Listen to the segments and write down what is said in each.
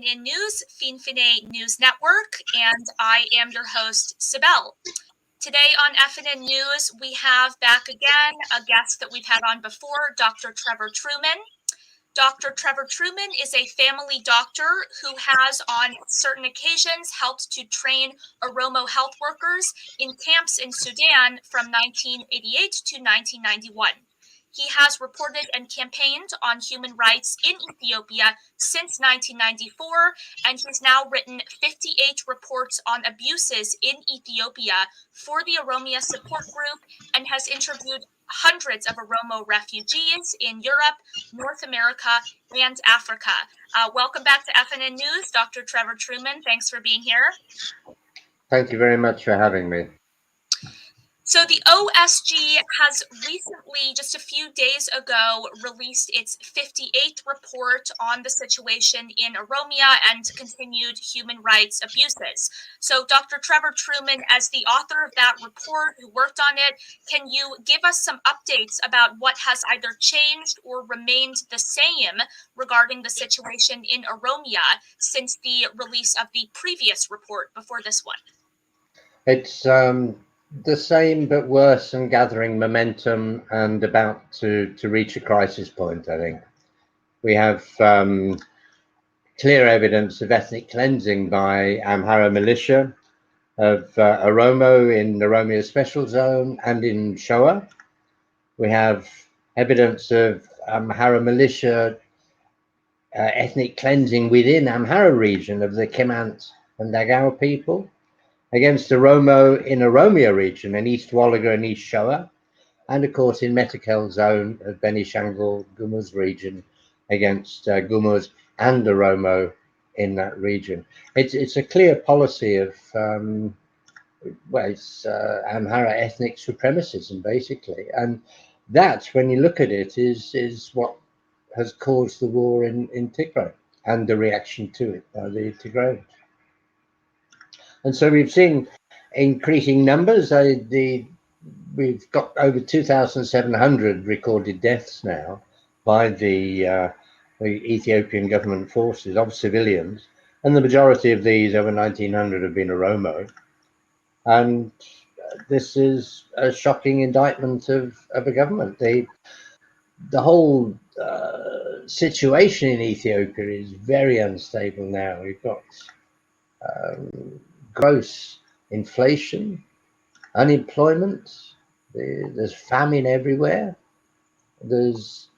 FNN News, FNN News Network, and I am your host, Cybele. Today on FNN News, we have back again a guest that we've had on before, Dr. Trevor Trueman. Dr. Trevor Trueman is a family doctor who has, on certain occasions, helped to train Oromo health workers in camps in Sudan from 1988 to 1991. He has reported and campaigned on human rights in Ethiopia since 1994, and he's now written 58 reports on abuses in Ethiopia for the Oromia support group and has interviewed hundreds of Oromo refugees in Europe, North America, and Africa. Welcome back to FNN News, Dr. Trevor Trueman. Thanks for being here. Thank you very much for having me. So the OSG has recently, just a few days ago, released its 58th report on the situation in Oromia and continued human rights abuses. So Dr. Trevor Trueman, as the author of that report, who worked on it, can you give us some updates about what has either changed or remained the same regarding the situation in Oromia since the release of the previous report before this one? It's the same but worse and gathering momentum and about to reach a crisis point, I think. We have clear evidence of ethnic cleansing by Amhara militia of Oromo in the Oromia Special Zone and in Shoa. We have evidence of Amhara militia ethnic cleansing within Amhara region of the Kimant and Dagao people, against Oromo in Oromia region in East Wallaga and East Shoa, and of course in Metakel zone of Benishangul Gumuz region against Gumuz and Oromo in that region. It's a clear policy of it's Amhara ethnic supremacism basically, and that, when you look at it, is what has caused the war in Tigray and the reaction to it by the Tigrayans. And so we've seen increasing numbers. We've got over 2,700 recorded deaths now by the Ethiopian government forces of civilians, and the majority of these, over 1,900, have been Oromo. And this is a shocking indictment of a government. The whole situation in Ethiopia is very unstable now. We've got gross inflation, unemployment, there's famine everywhere, there's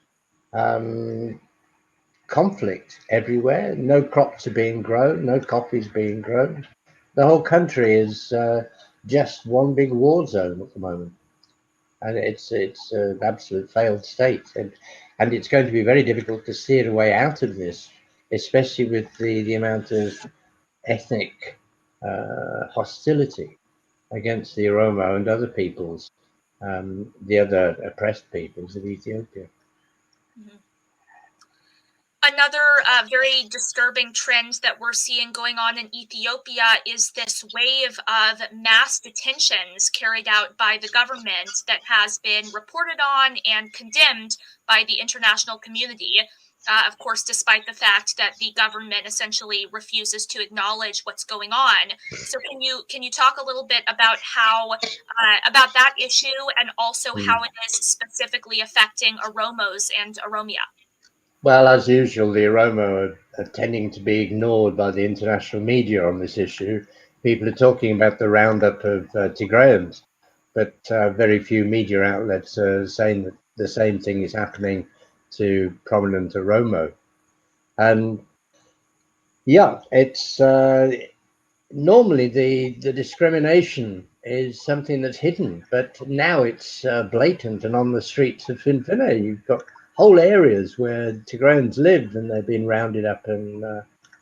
conflict everywhere, no crops are being grown, no coffee is being grown. The whole country is just one big war zone at the moment, and it's an absolute failed state, and it's going to be very difficult to steer a way out of this, especially with the amount of ethnic hostility against the Oromo and other peoples, the other oppressed peoples of Ethiopia. Mm-hmm. Another very disturbing trend that we're seeing going on in Ethiopia is this wave of mass detentions carried out by the government that has been reported on and condemned by the international community. Of course, despite the fact that the government essentially refuses to acknowledge what's going on. So can you talk a little bit about how about that issue and also how it is specifically affecting Oromos and Oromia? Well, as usual, the Oromo are tending to be ignored by the international media on this issue. People are talking about the roundup of Tigrayans, but very few media outlets are saying that the same thing is happening to prominent Oromo. And yeah, it's normally the discrimination is something that's hidden, but now it's blatant and on the streets of Finfinne. You've got whole areas where Tigrayans live and they've been rounded up and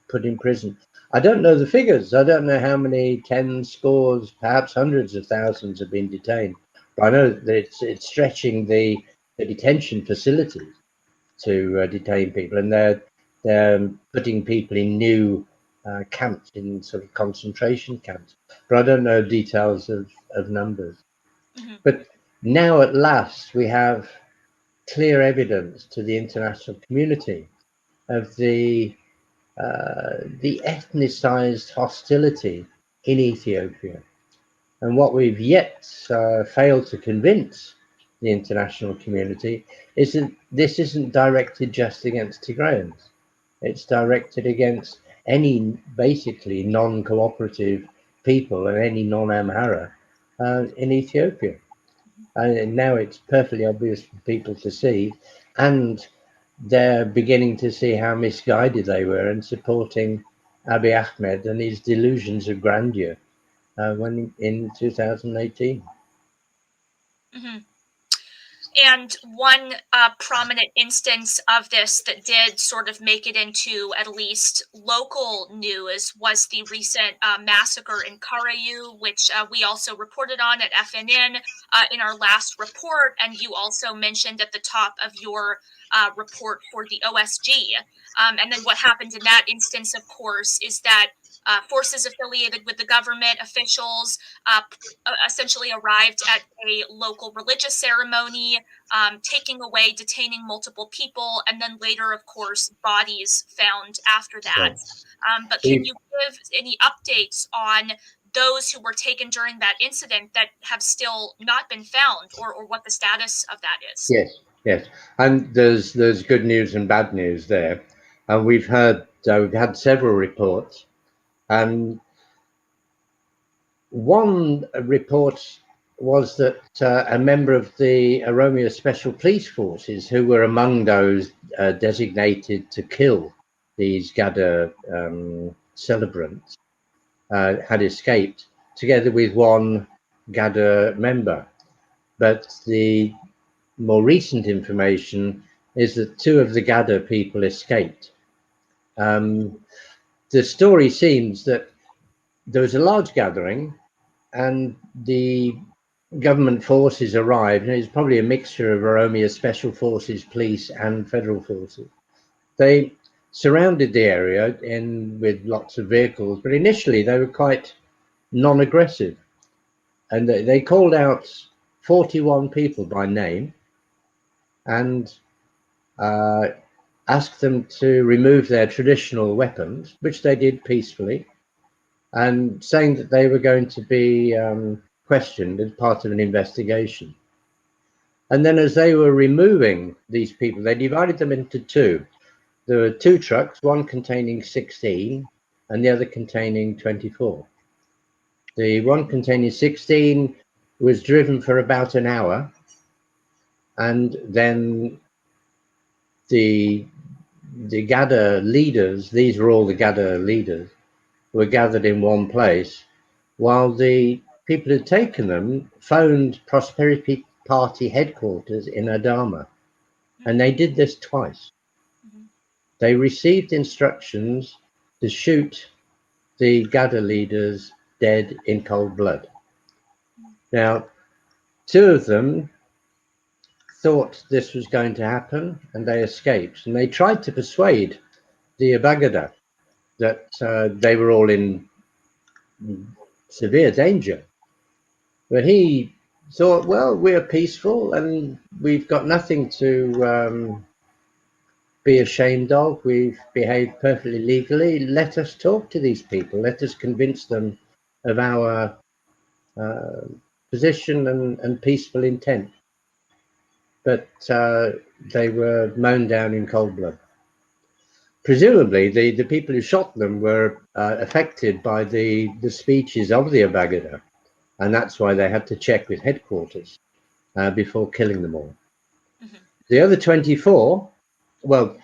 put in prison. I don't know the figures. I don't know how many tens, scores, perhaps hundreds of thousands have been detained. But I know that it's stretching the detention facilities to detain people, and they're putting people in new camps, in sort of concentration camps. But I don't know details of numbers. Mm-hmm. But now at last we have clear evidence to the international community of the the ethnicized hostility in Ethiopia. And what we've yet failed to convince the international community is that this isn't directed just against Tigrayans. It's directed against any basically non-cooperative people and any non-Amhara in Ethiopia. And now it's perfectly obvious for people to see, and they're beginning to see how misguided they were in supporting Abiy Ahmed and his delusions of grandeur when in 2018. Mm-hmm. And one prominent instance of this that did sort of make it into at least local news was the recent massacre in Caryu, which we also reported on at FNN in our last report. And you also mentioned at the top of your report for the OSG. And then what happened in that instance, of course, is that forces affiliated with the government officials essentially arrived at a local religious ceremony, taking away, detaining multiple people, and then later, of course, bodies found after that. But can you give any updates on those who were taken during that incident that have still not been found, or what the status of that is? Yes, yes, and there's good news and bad news there, and we've had several reports, and one report was that a member of the Oromia Special Police Forces, who were among those designated to kill these Gada celebrants, had escaped together with one Gada member. But the more recent information is that two of the Gada people escaped. The story seems that there was a large gathering and the government forces arrived, and it's probably a mixture of Oromia Special Forces, police and federal forces. They surrounded the area with lots of vehicles, but initially they were quite non-aggressive, and they called out 41 people by name and asked them to remove their traditional weapons, which they did peacefully, and saying that they were going to be questioned as part of an investigation. And then as they were removing these people, they divided them into two. There were two trucks, one containing 16 and the other containing 24. The one containing 16 was driven for about an hour, and then the Gada leaders, these were all the Gada leaders, were gathered in one place, while the people who'd taken them phoned Prosperity Party headquarters in Adama, and they did this twice. They received instructions to shoot the Gada leaders dead in cold blood. Now, two of them thought this was going to happen and they escaped, and they tried to persuade the Abagada that they were all in severe danger. But he thought, well, we're peaceful and we've got nothing to be ashamed of. We've behaved perfectly legally. Let us talk to these people. Let us convince them of our position and peaceful intent. But they were mown down in cold blood. Presumably, the people who shot them were affected by the speeches of the Abagada, and that's why they had to check with headquarters before killing them all. The other 24, well,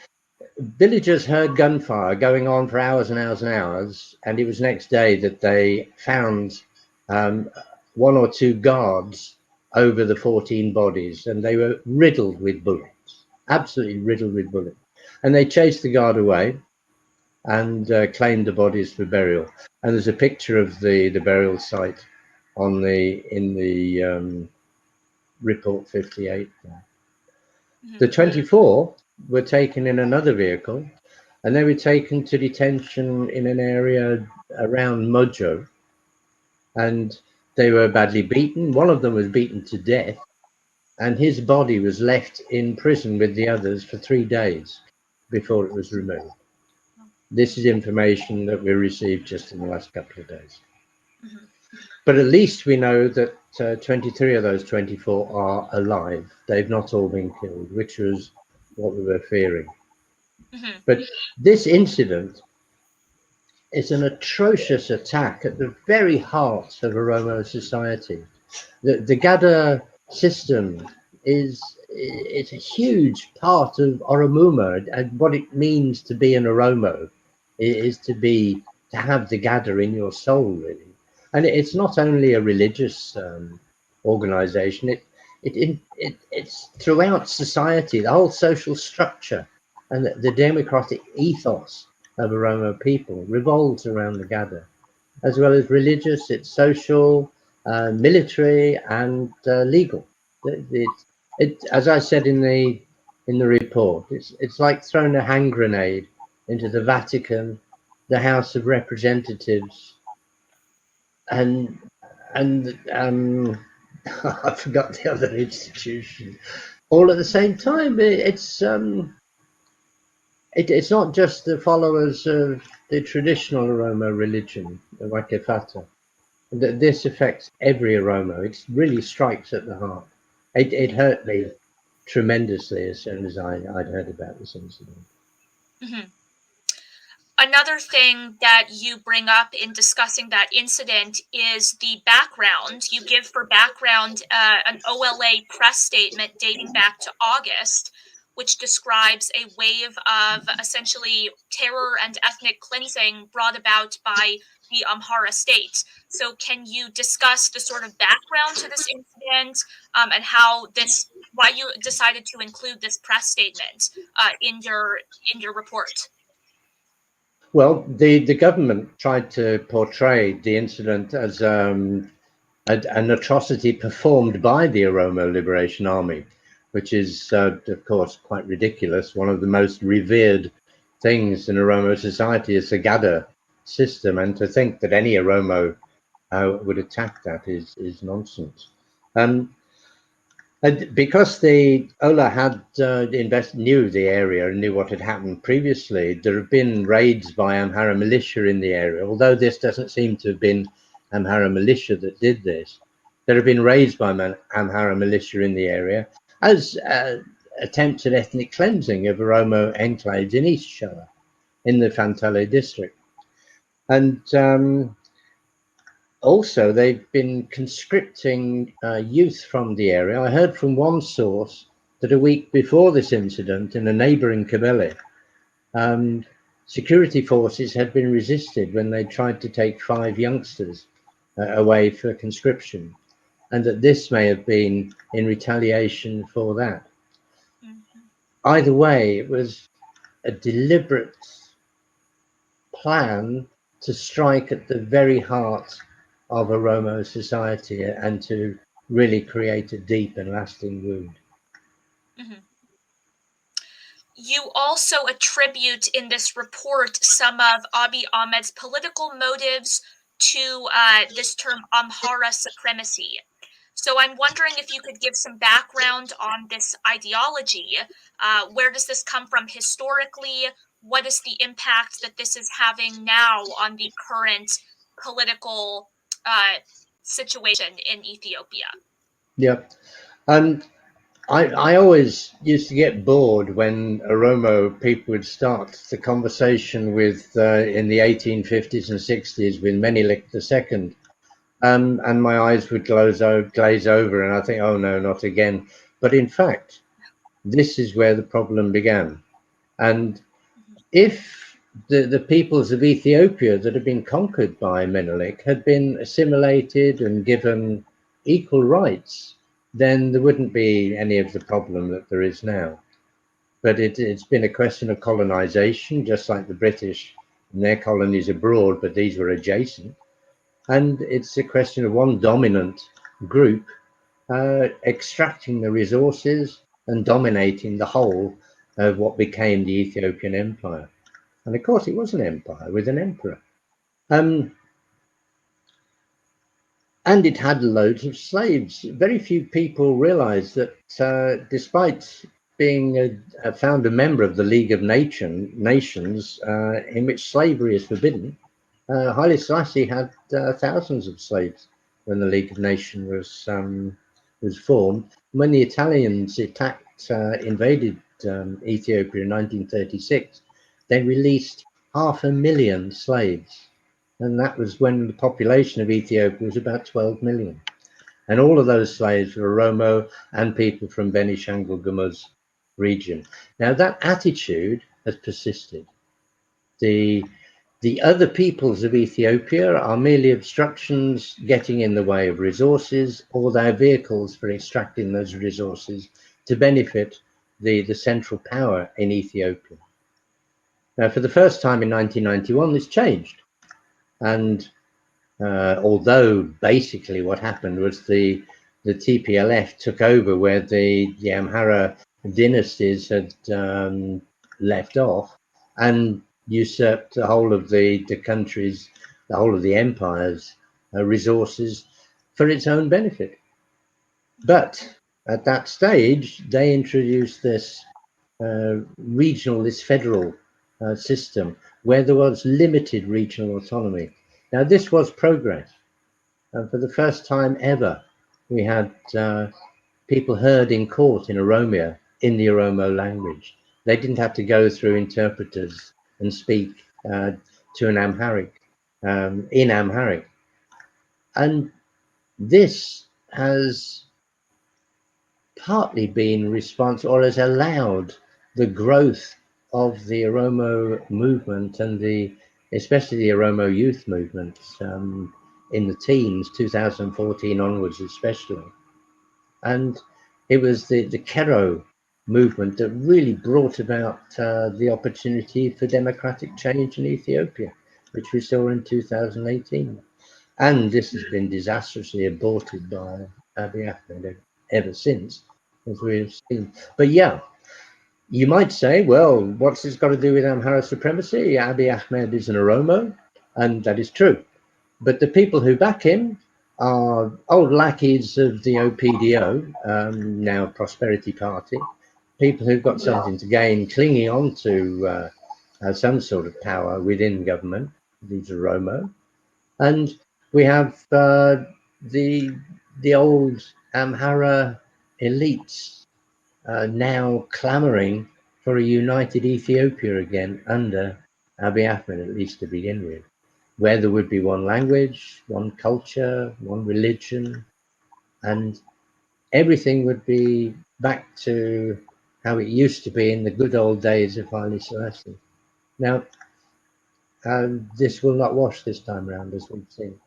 villagers heard gunfire going on for hours and hours and hours, and it was next day that they found one or two guards over the 14 bodies, and they were riddled with bullets, absolutely riddled with bullets. And they chased the guard away and claimed the bodies for burial. And there's a picture of the burial site in the report 58. The 24 were taken in another vehicle, and they were taken to detention in an area around Mojo, and they were badly beaten. One of them was beaten to death, and his body was left in prison with the others for 3 days before it was removed. This is information that we received just in the last couple of days. Mm-hmm. But at least we know that 23 of those 24 are alive. They've not all been killed, which was what we were fearing. Mm-hmm. But this incident is an atrocious attack at the very heart of Oromo society. The Gada system it's a huge part of Oromuma, and what it means to be an Oromo is to have the Gada in your soul, really. And it's not only a religious organization; it's throughout society, the whole social structure and the democratic ethos of Oromo people revolves around the Gada, as well as religious, it's social, military, and legal. As I said in the report, it's like throwing a hand grenade into the Vatican, the House of Representatives, and I forgot the other institution, all at the same time. It's not just the followers of the traditional Oromo religion, the Wakefata. This affects every Oromo. It really strikes at the heart. It hurt me tremendously as soon as I'd heard about this incident. Mm-hmm. Another thing that you bring up in discussing that incident is the background. You give for background an OLA press statement dating back to August, which describes a wave of essentially terror and ethnic cleansing brought about by the Amhara state. So, can you discuss the sort of background to this incident and why you decided to include this press statement in your report? Well, the government tried to portray the incident as an atrocity performed by the Oromo Liberation Army, which is, of course, quite ridiculous. One of the most revered things in Oromo society is the Gada system, and to think that any Oromo would attack that is nonsense. And because the OLA had knew the area and knew what had happened previously, there have been raids by Amhara militia in the area. Although this doesn't seem to have been Amhara militia that did this, there have been raids by Amhara militia in the area as attempts at ethnic cleansing of Oromo enclaves in East Shoa, in the Fantale district. And also, they've been conscripting youth from the area. I heard from one source that a week before this incident in a neighbouring Cybele, security forces had been resisted when they tried to take 5 youngsters away for conscription, and that this may have been in retaliation for that. Mm-hmm. Either way, it was a deliberate plan to strike at the very heart of Oromo society and to really create a deep and lasting wound. Mm-hmm. You also attribute in this report some of Abiy Ahmed's political motives to this term Amhara supremacy. So I'm wondering if you could give some background on this ideology. Where does this come from historically? What is the impact that this is having now on the current political situation in Ethiopia? Yeah. And I always used to get bored when Oromo people would start the conversation with in the 1850s and 60s with Menelik II. And my eyes would glaze over, and I think, oh no, not again. But in fact, this is where the problem began. And if the peoples of Ethiopia that had been conquered by Menelik had been assimilated and given equal rights, then there wouldn't be any of the problem that there is now. But it's been a question of colonization, just like the British and their colonies abroad, but these were adjacent. And it's a question of one dominant group extracting the resources and dominating the whole of what became the Ethiopian Empire. And of course, it was an empire with an emperor. And it had loads of slaves. Very few people realize that despite being a founder member of the League of Nations, in which slavery is forbidden. Haile Selassie had thousands of slaves when the League of Nations was formed. When the Italians invaded Ethiopia in 1936, they released 500,000 slaves, and that was when the population of Ethiopia was about 12 million. And all of those slaves were Oromo and people from Benishangul Gumuz region. Now that attitude has persisted. The other peoples of Ethiopia are merely obstructions getting in the way of resources, or their vehicles for extracting those resources to benefit the central power in Ethiopia. Now, for the first time in 1991, this changed. And although basically what happened was the TPLF took over where the Amhara dynasties had left off, and usurped the whole of the country's, the whole of the empire's resources for its own benefit. But at that stage, they introduced this regional, this federal system where there was limited regional autonomy. Now, this was progress. And for the first time ever, we had people heard in court in Oromia in the Oromo language. They didn't have to go through interpreters and speak to an Amharic, in Amharic. And this has partly been responsible, or has allowed the growth of the Oromo movement and especially the Oromo youth movement in the teens, 2014 onwards especially. And it was the Kero movement that really brought about the opportunity for democratic change in Ethiopia, which we saw in 2018. And this has been disastrously aborted by Abiy Ahmed ever since, as we've seen. But yeah, you might say, well, what's this got to do with Amhara supremacy? Abiy Ahmed is an Oromo, and that is true. But the people who back him are old lackeys of the OPDO, now Prosperity Party, people who've got something to gain, clinging on to some sort of power within government. These are Oromo. And we have the old Amhara elites now clamoring for a united Ethiopia again under Abiy Ahmed, at least to begin with, where there would be one language, one culture, one religion, and everything would be back to how it used to be in the good old days of Haile Selassie. Now, this will not wash this time around, as we've seen.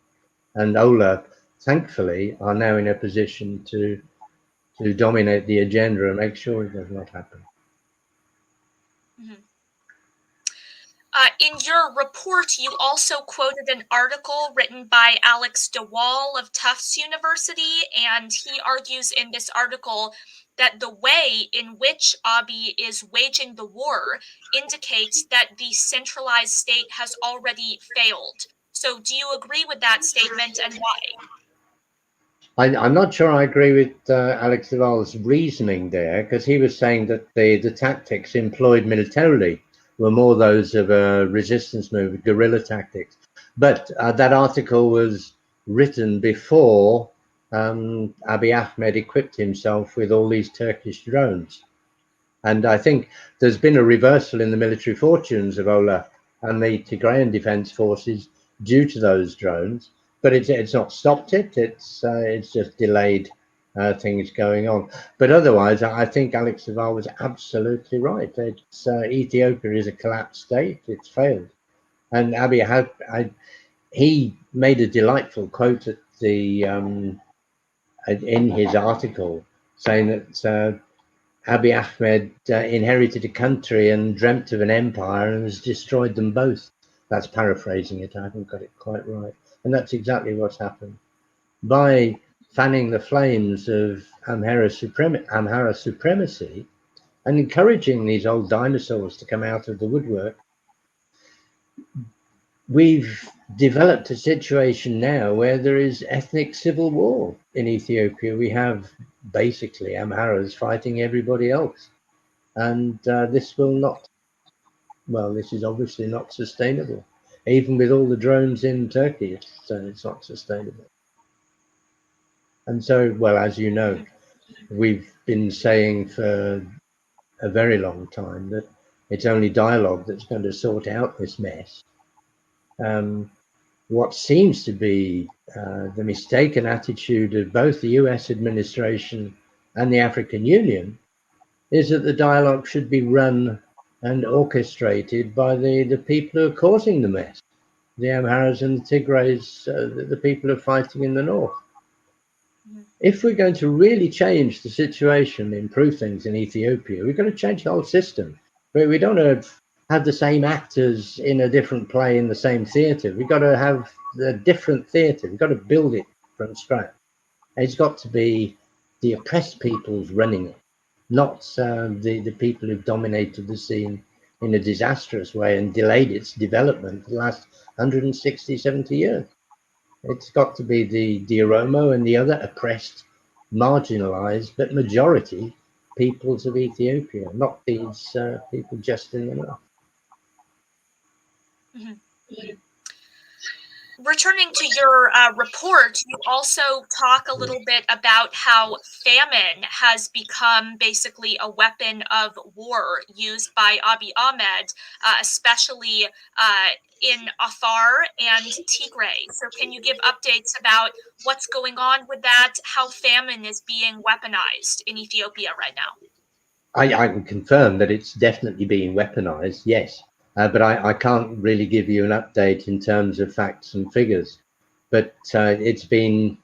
And OLA, thankfully, are now in a position to dominate the agenda and make sure it does not happen. Mm-hmm. In your report, you also quoted an article written by Alex DeWall of Tufts University, and he argues in this article that the way in which Abiy is waging the war indicates that the centralized state has already failed. So do you agree with that statement, and why? I'm not sure I agree with Alex DeWall's reasoning there, because he was saying that the tactics employed militarily were more those of a resistance movement, guerrilla tactics. But that article was written before Abiy Ahmed equipped himself with all these Turkish drones. And I think there's been a reversal in the military fortunes of OLA and the Tigrayan Defense Forces due to those drones. But it's not stopped it. It's just delayed things going on. But otherwise, I think Alex Saval was absolutely right. Ethiopia is a collapsed state. It's failed. And Abiy he made a delightful quote at in his article, saying that Abiy Ahmed inherited a country and dreamt of an empire and has destroyed them both. That's paraphrasing it. I haven't got it quite right. And that's exactly what's happened. By fanning the flames of Amhara supremacy and encouraging these old dinosaurs to come out of the woodwork, we've developed a situation now where there is ethnic civil war in Ethiopia. We have basically Amharas fighting everybody else. And this will not, well, this is obviously not sustainable. Even with all the drones in Turkey, it's not sustainable. And so, well, as you know, we've been saying for a very long time that it's only dialogue that's going to sort out this mess. What seems to be the mistaken attitude of both the US administration and the African Union is that the dialogue should be run and orchestrated by the people who are causing the mess, the Amharas and the Tigrays, the people who are fighting in the north. If we're going to really change the situation, improve things in Ethiopia, we've got to change the whole system. But we don't have the same actors in a different play in the same theatre. We've got to have a different theatre. We've got to build it from scratch. It's got to be the oppressed peoples running it, not the people who've dominated the scene in a disastrous way and delayed its development for the last 160, 70 years. It's got to be the Oromo and the other oppressed, marginalized, but majority peoples of Ethiopia, not these people just in the north. Mm-hmm. Returning to your report, you also talk a little bit about how famine has become basically a weapon of war used by Abiy Ahmed, especially in Afar and Tigray. So, can you give updates about what's going on with that, how famine is being weaponized in Ethiopia right now? I can confirm that it's definitely being weaponized, yes, but I can't really give you an update in terms of facts and figures. But it's been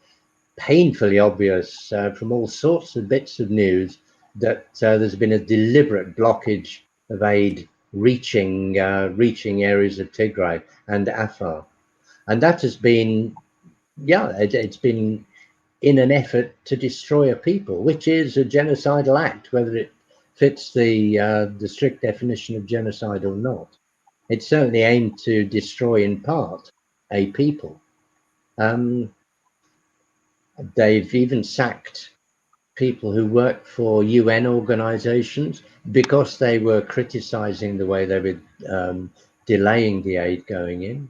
painfully obvious from all sorts of bits of news that there's been a deliberate blockage of aid reaching areas of Tigray and Afar, and that has been, it's been in an effort to destroy a people, which is a genocidal act, whether it fits the strict definition of genocide or not. It certainly aimed to destroy in part a people. They've even sacked people who work for UN organizations because they were criticizing the way they were delaying the aid going in.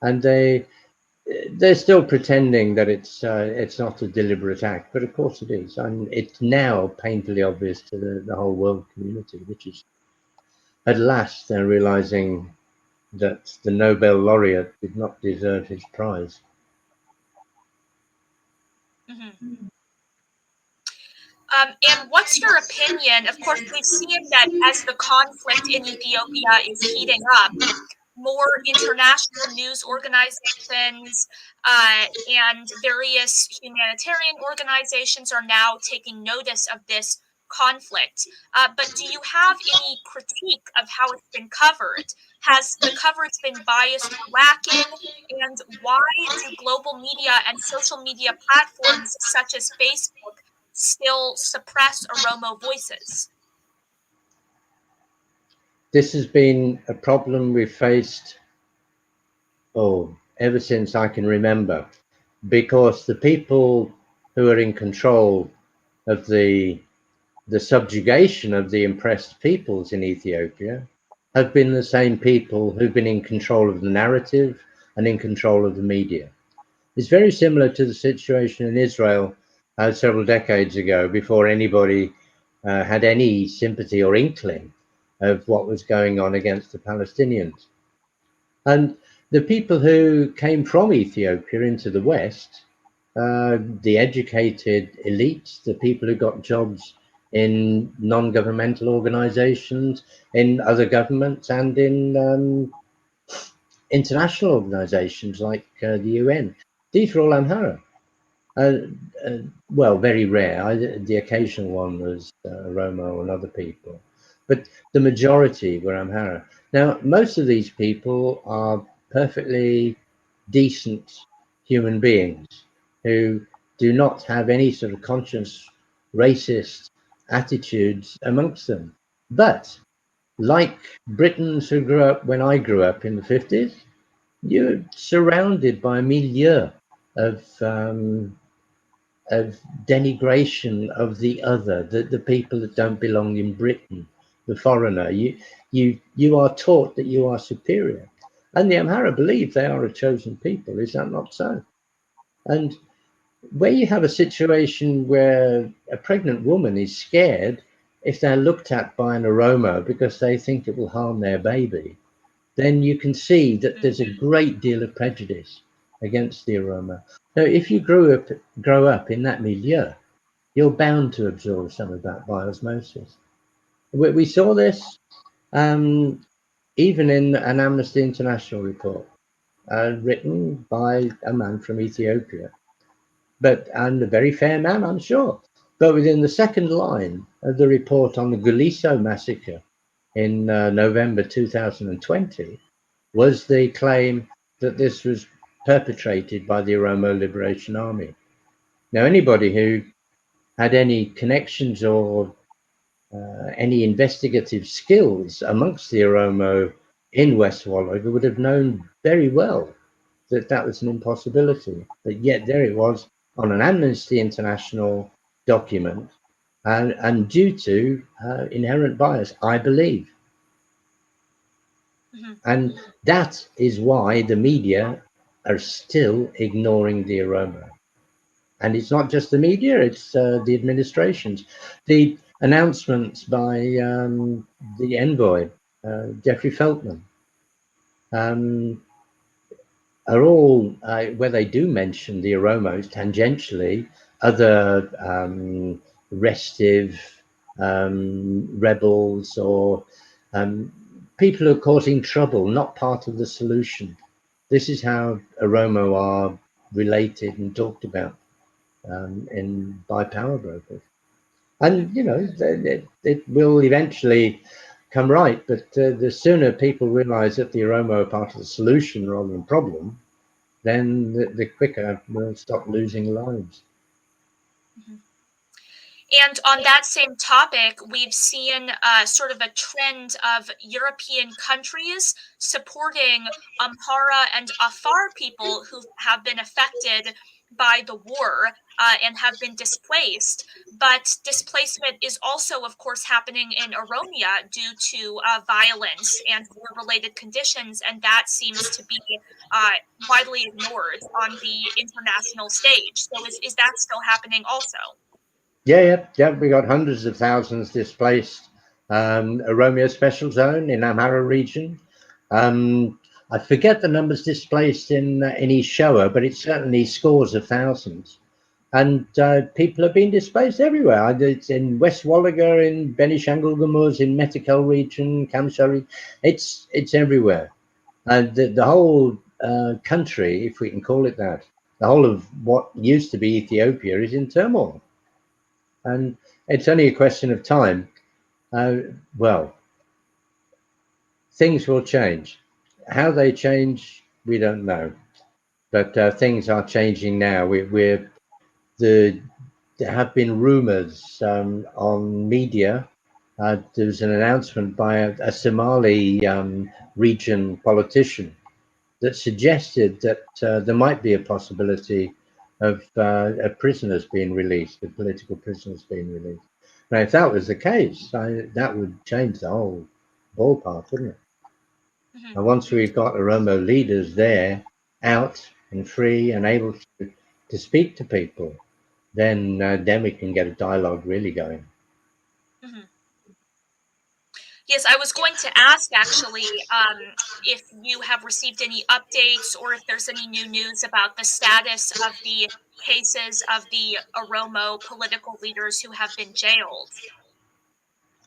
And they're still pretending that it's not a deliberate act, but of course it is. And it's now painfully obvious to the whole world community, which is, at last, they're realizing that the Nobel laureate did not deserve his prize. Mm-hmm. And what's your opinion? Of course, we've seen that as the conflict in Ethiopia is heating up, more international news organizations and various humanitarian organizations are now taking notice of this conflict. But do you have any critique of how it's been covered? Has the coverage been biased or lacking? And why do global media and social media platforms such as Facebook still suppress Oromo voices? This has been a problem we've faced, ever since I can remember, because the people who are in control of the subjugation of the oppressed peoples in Ethiopia have been the same people who've been in control of the narrative and in control of the media. It's very similar to the situation in Israel several decades ago, before anybody had any sympathy or inkling of what was going on against the Palestinians. And the people who came from Ethiopia into the West, the educated elites, the people who got jobs in non-governmental organizations, in other governments, and in international organizations like the UN. These were all Amhara. Well, very rare. The occasional one was Oromo and other people, but the majority were Amhara. Now, most of these people are perfectly decent human beings who do not have any sort of conscious racist attitudes amongst them. But like Britons who grew up when I grew up in the 50s, you're surrounded by a milieu of of denigration of the other, the people that don't belong in Britain, the foreigner. You are taught that you are superior. And the Amhara believe they are a chosen people. Is that not so? And where you have a situation where a pregnant woman is scared if they're looked at by an Oromo because they think it will harm their baby, then you can see that there's a great deal of prejudice against the Oromo. Now, if you grow up in that milieu, you're bound to absorb some of that by osmosis. We saw this even in an Amnesty International report written by a man from Ethiopia, and a very fair man, I'm sure. But within the second line of the report on the Guliso massacre in November 2020 was the claim that this was perpetrated by the Oromo Liberation Army. Now, anybody who had any connections or any investigative skills amongst the Oromo in West Wallaga would have known very well that that was an impossibility. But yet there it was on an Amnesty International document, and due to inherent bias, I believe. And that is why the media are still ignoring the Oromo. And it's not just the media, it's the administrations. The announcements by the envoy, Jeffrey Feltman, are all where they do mention the Oromos tangentially, other restive rebels or people who are causing trouble, not part of the solution. This is how Oromo are related and talked about by power brokers. And, you know, it will eventually come right, but the sooner people realize that the Oromo are part of the solution rather than problem, then the quicker we'll stop losing lives. And on that same topic, we've seen sort of a trend of European countries supporting Amhara and Afar people who have been affected by the war and have been displaced. But displacement is also, of course, happening in Oromia due to violence and war-related conditions, and that seems to be widely ignored on the international stage. So is that still happening also? Yeah. We got hundreds of thousands displaced. Oromia Special Zone in Amhara region. I forget the numbers displaced in East Shoa, but it's certainly scores of thousands. And people have been displaced everywhere. It's in West Wallaga, in Benishangul Gumuz, in Metakel region, Kamsari. It's everywhere. And the whole country, if we can call it that, the whole of what used to be Ethiopia is in turmoil. And it's only a question of time. Well, things will change. How they change, we don't know. But things are changing now. There have been rumors on media. There was an announcement by a Somali region politician that suggested that there might be a possibility of prisoners being released, of political prisoners being released. Now, if that was the case, that would change the whole ballpark, wouldn't it? And once we've got Oromo leaders there, out and free and able to speak to people, then we can get a dialogue really going. Yes, I was going to ask actually if you have received any updates or if there's any new news about the status of the cases of the Oromo political leaders who have been jailed.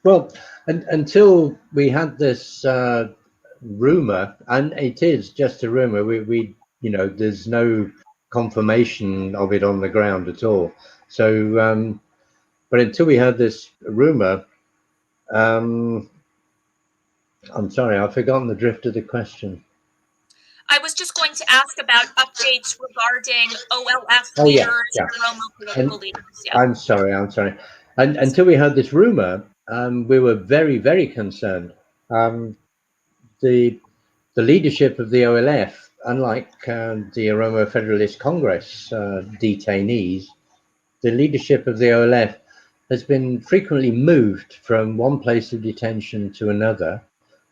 Well, until we had this rumor, and it is just a rumor, we there's no confirmation of it on the ground at all. So, but until we had this rumor, I'm sorry, I've forgotten the drift of the question. I was just going to ask about updates regarding OLF leaders and Oromo political leaders. Yeah. I'm sorry. And until we heard this rumor, we were very, very concerned. The leadership of the OLF, unlike the Oromo Federalist Congress detainees, the leadership of the OLF has been frequently moved from one place of detention to another,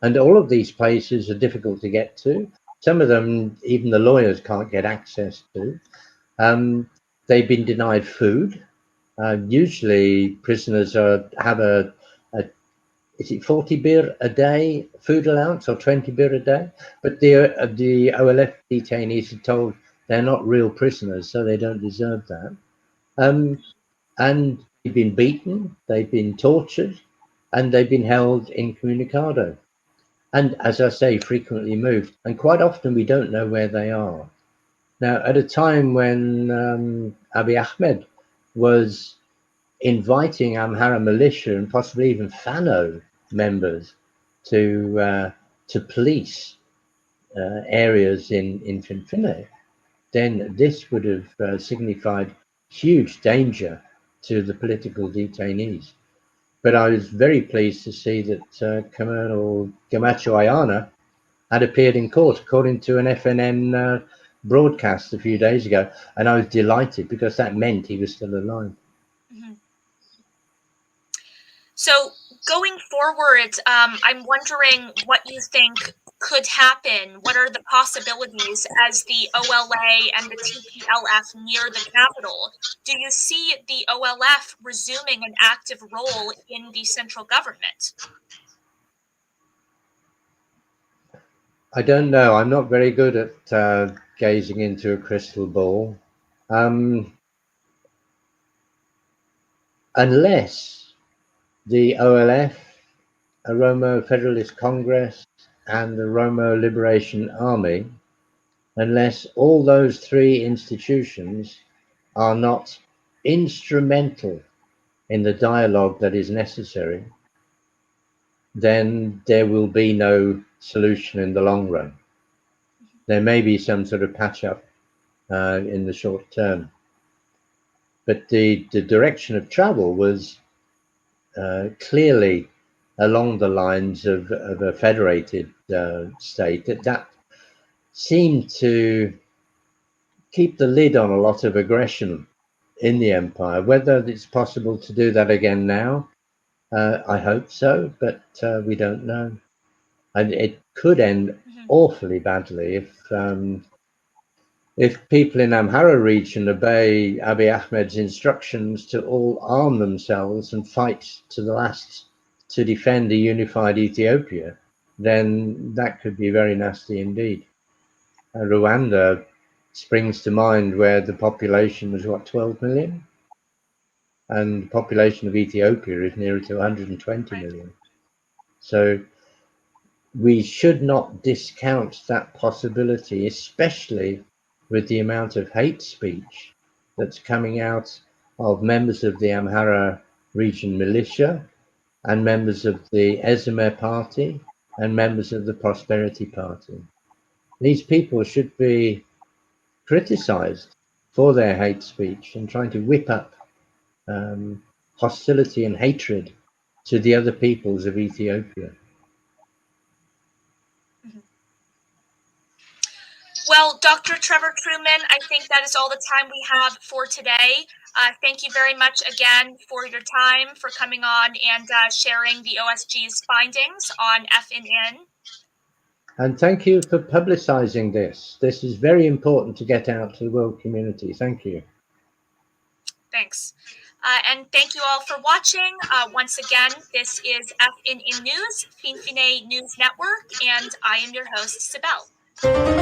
and all of these places are difficult to get to. Some of them, even the lawyers can't get access to. They've been denied food. Usually prisoners have a is it 40 birr a day food allowance or 20 birr a day? But the OLF detainees are told they're not real prisoners, so they don't deserve that. And they've been beaten, they've been tortured, and they've been held incommunicado. And as I say, frequently moved. And quite often we don't know where they are. Now, at a time when Abiy Ahmed was inviting Amhara militia and possibly even Fano members to police areas in Finfine, then this would have signified huge danger to the political detainees. But I was very pleased to see that Colonel Gamacho Ayana had appeared in court, according to an FNN broadcast a few days ago, and I was delighted because that meant he was still alive. Mm-hmm. So going forward, I'm wondering what you think could happen. What are the possibilities as the OLA and the TPLF near the capital? Do you see the OLF resuming an active role in the central government? I don't know. I'm not very good at gazing into a crystal ball. Unless the OLF, Oromo Federalist Congress, and the Oromo Liberation Army, unless all those three institutions are not instrumental in the dialogue that is necessary, then there will be no solution in the long run. There may be some sort of patch up in the short term, but the direction of travel was clearly along the lines of a federated state that seemed to keep the lid on a lot of aggression in the empire. Whether it's possible to do that again now, I hope so, but we don't know. And it could end awfully badly if people in Amhara region obey Abiy Ahmed's instructions to all arm themselves and fight to the last to defend a unified Ethiopia, then that could be very nasty indeed. Rwanda springs to mind, where the population was, what, 12 million? And the population of Ethiopia is nearer to 120 million. So we should not discount that possibility, especially with the amount of hate speech that's coming out of members of the Amhara region militia and members of the Ezime party and members of the Prosperity Party. These people should be criticized for their hate speech and trying to whip up hostility and hatred to the other peoples of Ethiopia. Well, Dr. Trevor Trueman, I think that is all the time we have for today. Thank you very much again for your time, for coming on and sharing the OSG's findings on FNN. And thank you for publicizing this. This is very important to get out to the world community. Thank you. Thanks. And thank you all for watching. Once again, this is FNN News, Finfine News Network, and I am your host, Cybele.